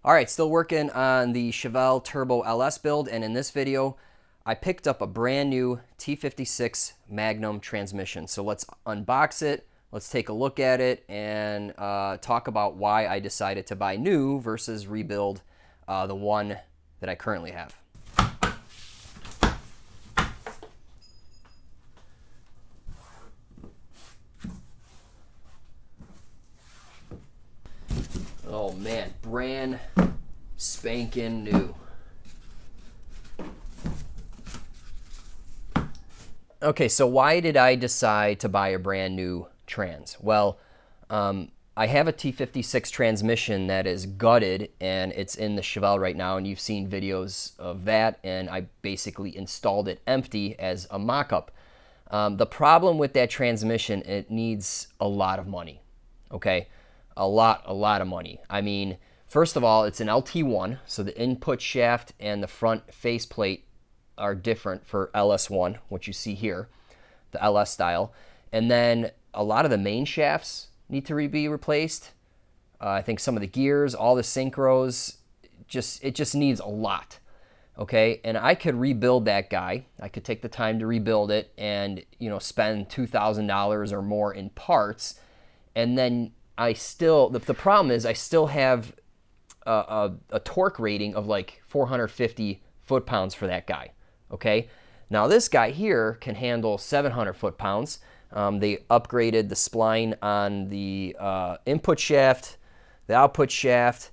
All right, still working on the Chevelle Turbo LS build, and in this video, I picked up a brand new T56 Magnum transmission. So let's unbox it, let's take a look at it, and talk about why I decided to buy new versus rebuild the one that I currently have. Oh man, brand spanking new. Okay, so why did I decide to buy a brand new trans? Well, I have a T56 transmission that is gutted and it's in the Chevelle right now, and you've seen videos of that, and I basically installed it empty as a mock-up. The problem with that transmission, it needs a lot of money, okay? A lot of money. I mean, first of all, it's an LT1, so the input shaft and the front faceplate are different for LS1, which you see here, the LS style. And then a lot of the main shafts need to be replaced. I think some of the gears, all the synchros, it just needs a lot. Okay, and I could rebuild that guy. I could take the time to rebuild it and, spend $2,000 or more in parts, and then the problem is I still have a torque rating of like 450 foot-pounds for that guy, okay? Now this guy here can handle 700 foot-pounds. They upgraded the spline on the input shaft, the output shaft,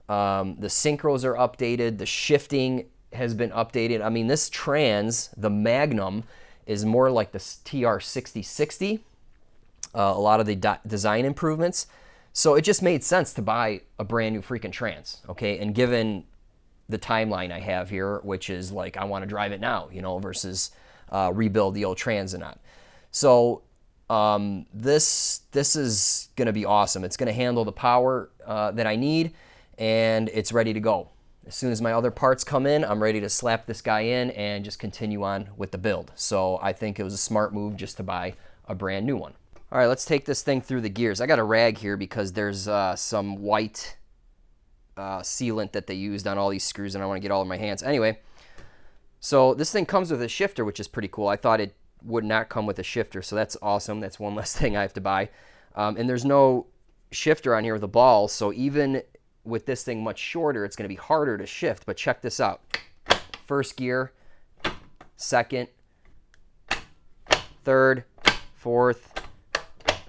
the synchros are updated, the shifting has been updated. I mean, this trans, the Magnum, is more like the TR6060. A lot of the design improvements. So it just made sense to buy a brand new freaking trans, okay? And given the timeline I have here, which is like I want to drive it now, versus rebuild the old trans and not. So this is going to be awesome. It's going to handle the power that I need, and it's ready to go. As soon as my other parts come in, I'm ready to slap this guy in and just continue on with the build. So I think it was a smart move just to buy a brand new one. All right, let's take this thing through the gears. I got a rag here because there's some white sealant that they used on all these screws, and I want to get all in my hands. Anyway, so this thing comes with a shifter, which is pretty cool. I thought it would not come with a shifter, so that's awesome. That's one less thing I have to buy. And there's no shifter on here with the balls, so even with this thing much shorter, it's going to be harder to shift. But check this out. First gear, second, third, fourth,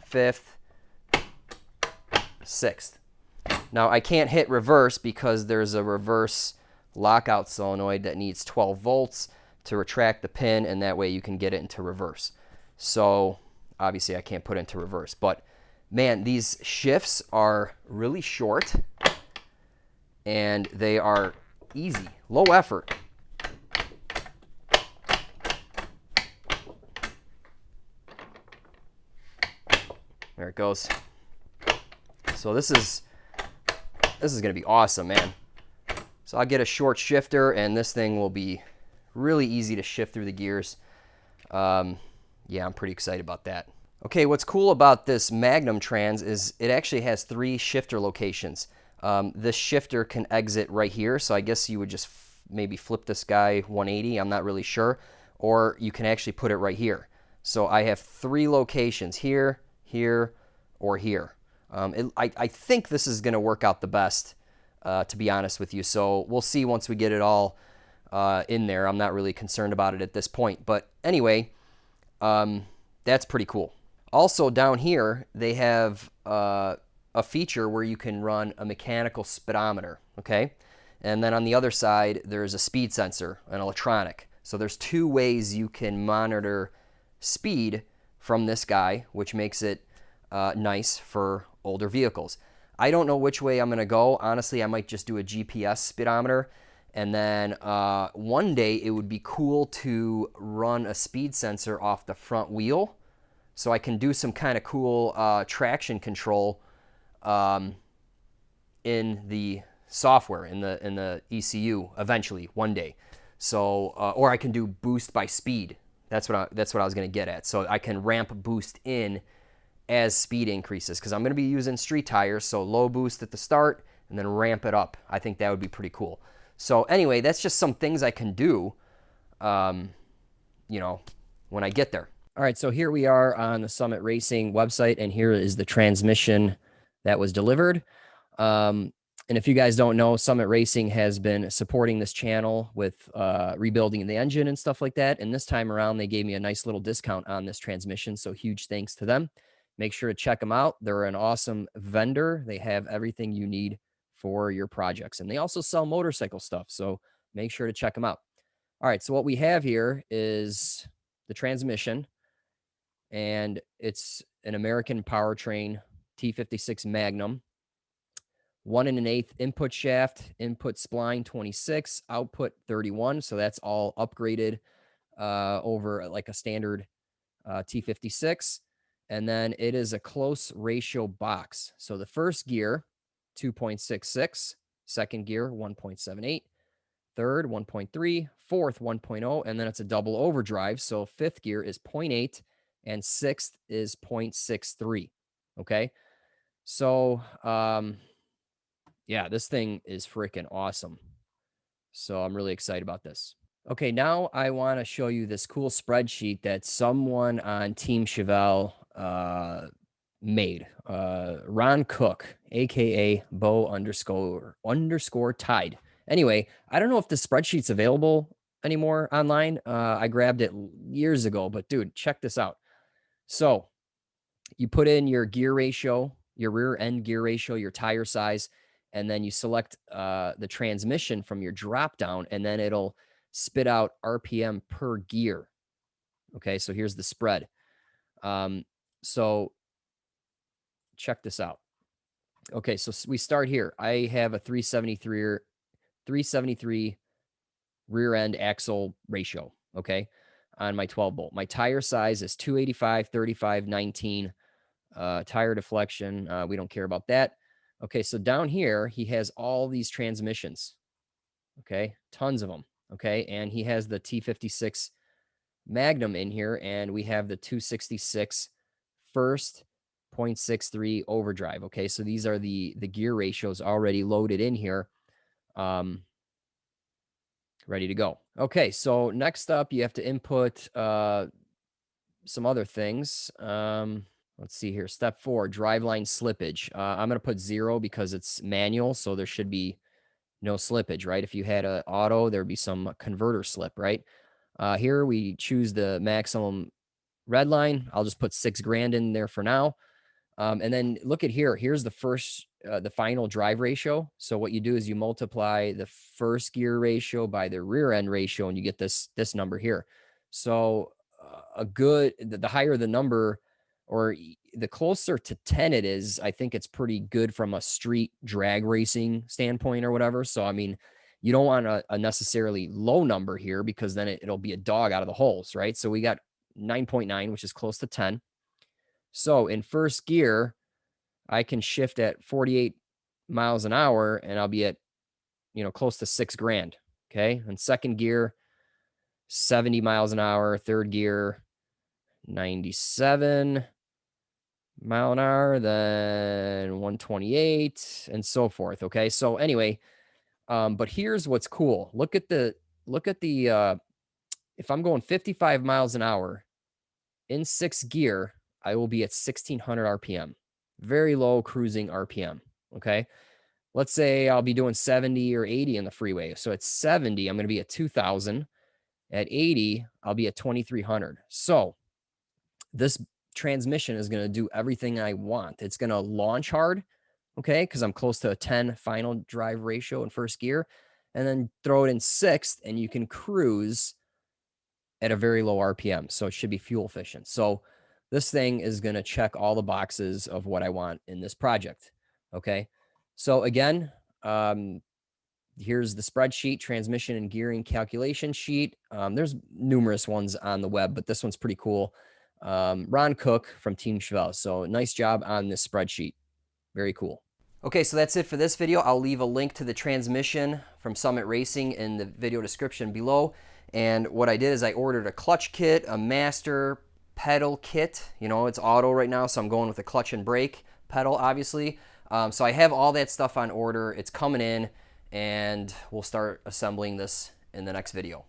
fifth, sixth. Now I can't hit reverse because there's a reverse lockout solenoid that needs 12 volts to retract the pin, and that way you can get it into reverse. So obviously I can't put it into reverse, but man, these shifts are really short and they are easy, low effort. There it goes. So this is going to be awesome, man. So I'll get a short shifter, and this thing will be really easy to shift through the gears. Yeah, I'm pretty excited about that. Okay, what's cool about this Magnum trans is it actually has 3 shifter locations. This shifter can exit right here, so I guess you would just maybe flip this guy 180. I'm not really sure. Or you can actually put it right here. So I have 3 locations here, here, or here. I think this is going to work out the best, to be honest with you. So we'll see once we get it all in there. I'm not really concerned about it at this point. But anyway, that's pretty cool. Also down here, they have a feature where you can run a mechanical speedometer, okay? And then on the other side, there's a speed sensor, an electronic. So there's 2 ways you can monitor speed from this guy, which makes it nice for older vehicles. I don't know which way I'm going to go. Honestly, I might just do a GPS speedometer. And then one day it would be cool to run a speed sensor off the front wheel so I can do some kind of cool traction control in the software, in the ECU eventually, one day. So, or I can do boost by speed. That's what I was going to get at. So I can ramp boost in as speed increases, because I'm going to be using street tires, so low boost at the start, and then ramp it up. I think that would be pretty cool. So anyway, that's just some things I can do, you know, when I get there. All right, so here we are on the Summit Racing website, and here is the transmission that was delivered. And if you guys don't know, Summit Racing has been supporting this channel with rebuilding the engine and stuff like that. And this time around, they gave me a nice little discount on this transmission. So huge thanks to them. Make sure to check them out. They're an awesome vendor. They have everything you need for your projects. And they also sell motorcycle stuff. So make sure to check them out. All right, so what we have here is the transmission. And it's an American powertrain T56 Magnum. 1 1/8 input shaft, input spline 26, output 31. So that's all upgraded over like a standard T56. And then it is a close ratio box. So the first gear, 2.66, second gear, 1.78, third, 1.3, fourth, 1.0, and then it's a double overdrive. So fifth gear is 0.8 and sixth is 0.63. Okay. So, yeah, this thing is freaking awesome. So I'm really excited about this. Okay, now I want to show you this cool spreadsheet that someone on Team Chevelle made. Ron Cook, aka Bo underscore Tide. Anyway, I don't know if the spreadsheet's available anymore online. I grabbed it years ago, but dude, check this out. So you put in your gear ratio, your rear end gear ratio, your tire size, and then you select the transmission from your drop down, and then it'll spit out RPM per gear. Okay, so here's the spread. So check this out. Okay, so we start here. I have a 373 rear end axle ratio, okay, on my 12 bolt. My tire size is 285, 35, 19. Tire deflection, we don't care about that. Okay, so down here, he has all these transmissions. Okay, tons of them. Okay, and he has the T56 Magnum in here, and we have the 266 first 0.63 overdrive. Okay, so these are the gear ratios already loaded in here, ready to go. Okay, so next up, you have to input some other things. Let's see here. Step 4, driveline slippage. I'm going to put 0 because it's manual, so there should be no slippage, right? If you had an auto, there'd be some converter slip, right? Here we choose the maximum red line. I'll just put $6,000 in there for now. And then look at here. Here's the first, the final drive ratio. So what you do is you multiply the first gear ratio by the rear end ratio, and you get this number here. So the higher the number, or the closer to 10 it is, I think it's pretty good from a street drag racing standpoint or whatever. So, I mean, you don't want a necessarily low number here, because then it'll be a dog out of the holes, right? So we got 9.9, which is close to 10. So in first gear, I can shift at 48 miles an hour and I'll be at, close to $6,000. Okay. And second gear, 70 miles an hour. Third gear, 97 mile an hour, then 128 and so forth. Okay. So anyway, but here's what's cool. Look at the, if I'm going 55 miles an hour in 6th gear, I will be at 1600 RPM, very low cruising RPM. Okay. Let's say I'll be doing 70 or 80 in the freeway. So at 70, I'm going to be at 2000. At 80, I'll be at 2300. So this transmission is going to do everything I want. It's going to launch hard, okay, because I'm close to a 10 final drive ratio in first gear, and then throw it in 6th, and you can cruise at a very low RPM. So it should be fuel efficient. So this thing is going to check all the boxes of what I want in this project. Okay. So again, here's the spreadsheet, transmission and gearing calculation sheet. There's numerous ones on the web, but this one's pretty cool. Ron Cook from Team Chevelle. So nice job on this spreadsheet. Very cool. Okay, so that's it for this video. I'll leave a link to the transmission from Summit Racing in the video description below. And what I did is I ordered a clutch kit, a master pedal kit. It's auto right now, so I'm going with a clutch and brake pedal, obviously. So I have all that stuff on order. It's coming in, and we'll start assembling this in the next video.